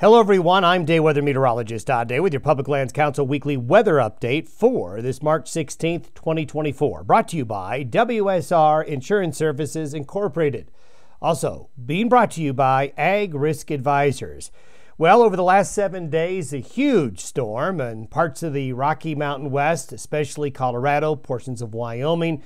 Hello everyone, I'm day weather meteorologist Todd Day with your Public Lands Council weekly weather update for this March 16th, 2024. Brought to you by WSR Insurance Services Incorporated. Also being brought to you by Ag Risk Advisors. Well, over the last 7 days, a huge storm in parts of the Rocky Mountain West, especially Colorado, portions of Wyoming,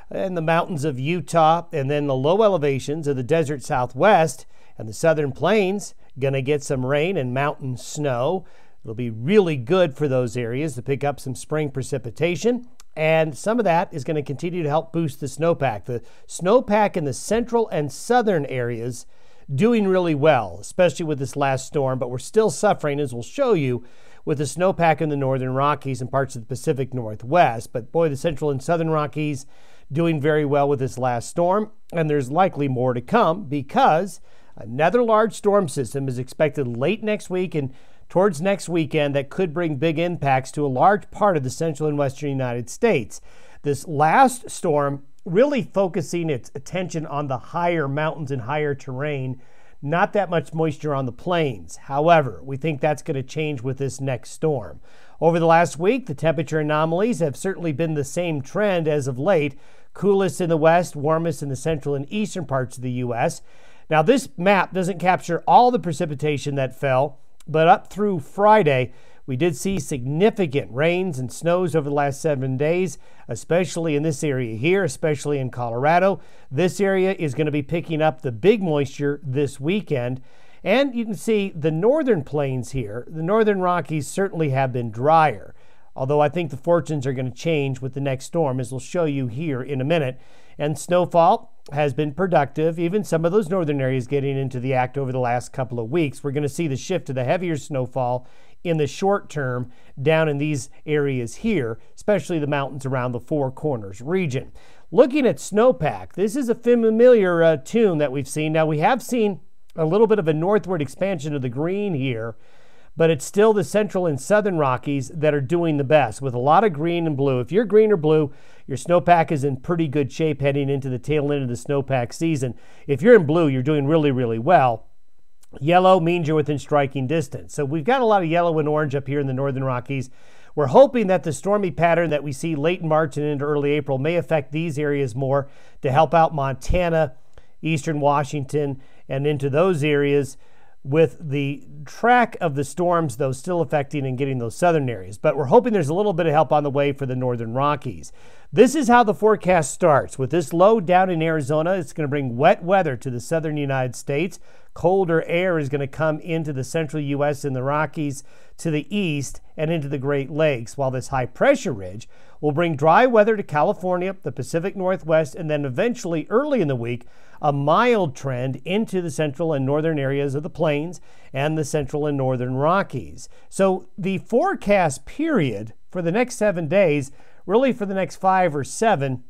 and the mountains of Utah, and then the low elevations of the desert Southwest and the Southern Plains. Going to get some rain and mountain snow. It'll be really good for those areas to pick up some spring precipitation. And some of that is going to continue to help boost the snowpack. The snowpack in the central and southern areas doing really well, especially with this last storm. But we're still suffering, as we'll show you, with the snowpack in the northern Rockies and parts of the Pacific Northwest. But boy, the central and southern Rockies doing very well with this last storm. And there's likely more to come because another large storm system is expected late next week and towards next weekend that could bring big impacts to a large part of the central and western United States. This last storm really focusing its attention on the higher mountains and higher terrain, not that much moisture on the plains. However, we think that's going to change with this next storm. Over the last week, the temperature anomalies have certainly been the same trend as of late. Coolest in the west, warmest in the central and eastern parts of the U.S. Now, this map doesn't capture all the precipitation that fell, but up through Friday, we did see significant rains and snows over the last 7 days, especially in this area here, especially in Colorado. This area is going to be picking up the big moisture this weekend. And you can see the northern plains here, the northern Rockies certainly have been drier, although I think the fortunes are going to change with the next storm, as we'll show you here in a minute. And snowfall has been productive, even some of those northern areas getting into the act over the last couple of weeks. We're going to see the shift to the heavier snowfall in the short term down in these areas here, especially the mountains around the Four Corners region. Looking at snowpack, this is a familiar tune that we've seen. Now, we have seen a little bit of a northward expansion of the green here, but it's still the central and southern Rockies that are doing the best with a lot of green and blue. If you're green or blue, your snowpack is in pretty good shape heading into the tail end of the snowpack season. If you're in blue, you're doing really, really well. Yellow means you're within striking distance. So we've got a lot of yellow and orange up here in the northern Rockies. We're hoping that the stormy pattern that we see late in March and into early April may affect these areas more to help out Montana, eastern Washington, and into those areas, with the track of the storms, though, still affecting and getting those southern areas. But we're hoping there's a little bit of help on the way for the northern Rockies. This is how the forecast starts. With this low down in Arizona, it's going to bring wet weather to the southern United States. Colder air is going to come into the central U.S. and the Rockies to the east and into the Great Lakes, while this high pressure ridge will bring dry weather to California, the Pacific Northwest, and then eventually early in the week, a mild trend into the central and northern areas of the plains and the central and northern Rockies. So the forecast period for the next 7 days, really for the next 5 or 7,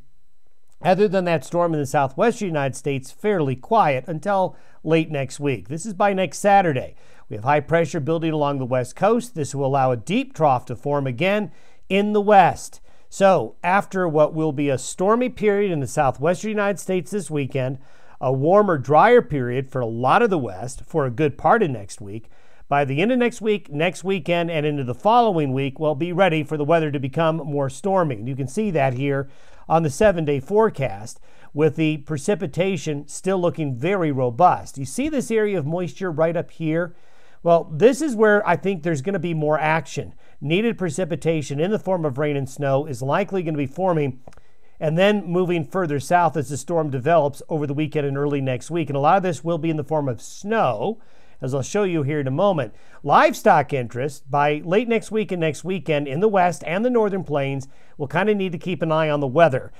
other than that storm in the southwestern United States, fairly quiet until late next week. This is by next Saturday. We have high pressure building along the west coast. This will allow a deep trough to form again in the west. So after what will be a stormy period in the southwestern United States this weekend, a warmer, drier period for a lot of the west for a good part of next week, by the end of next week, next weekend, and into the following week, we'll be ready for the weather to become more stormy. You can see that here on the 7-day forecast with the precipitation still looking very robust. You see this area of moisture right up here? Well, this is where I think there's going to be more action. Needed precipitation in the form of rain and snow is likely going to be forming and then moving further south as the storm develops over the weekend and early next week. And a lot of this will be in the form of snow, as I'll show you here in a moment. Livestock interest by late next week and next weekend in the west and the northern plains will kind of need to keep an eye on the weather.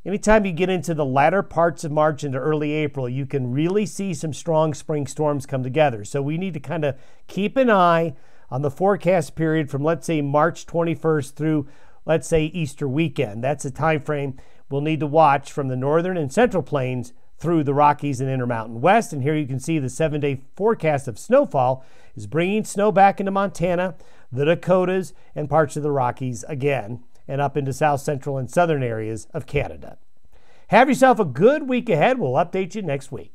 Anytime you get into the latter parts of March into early April, you can really see some strong spring storms come together. So we need to kind of keep an eye on the forecast period from, let's say, March 21st through, let's say, Easter weekend. That's a time frame we'll need to watch from the northern and central plains through the Rockies and Intermountain West. And here you can see the 7-day forecast of snowfall is bringing snow back into Montana, the Dakotas, and parts of the Rockies again, and up into south central and southern areas of Canada. Have yourself a good week ahead. We'll update you next week.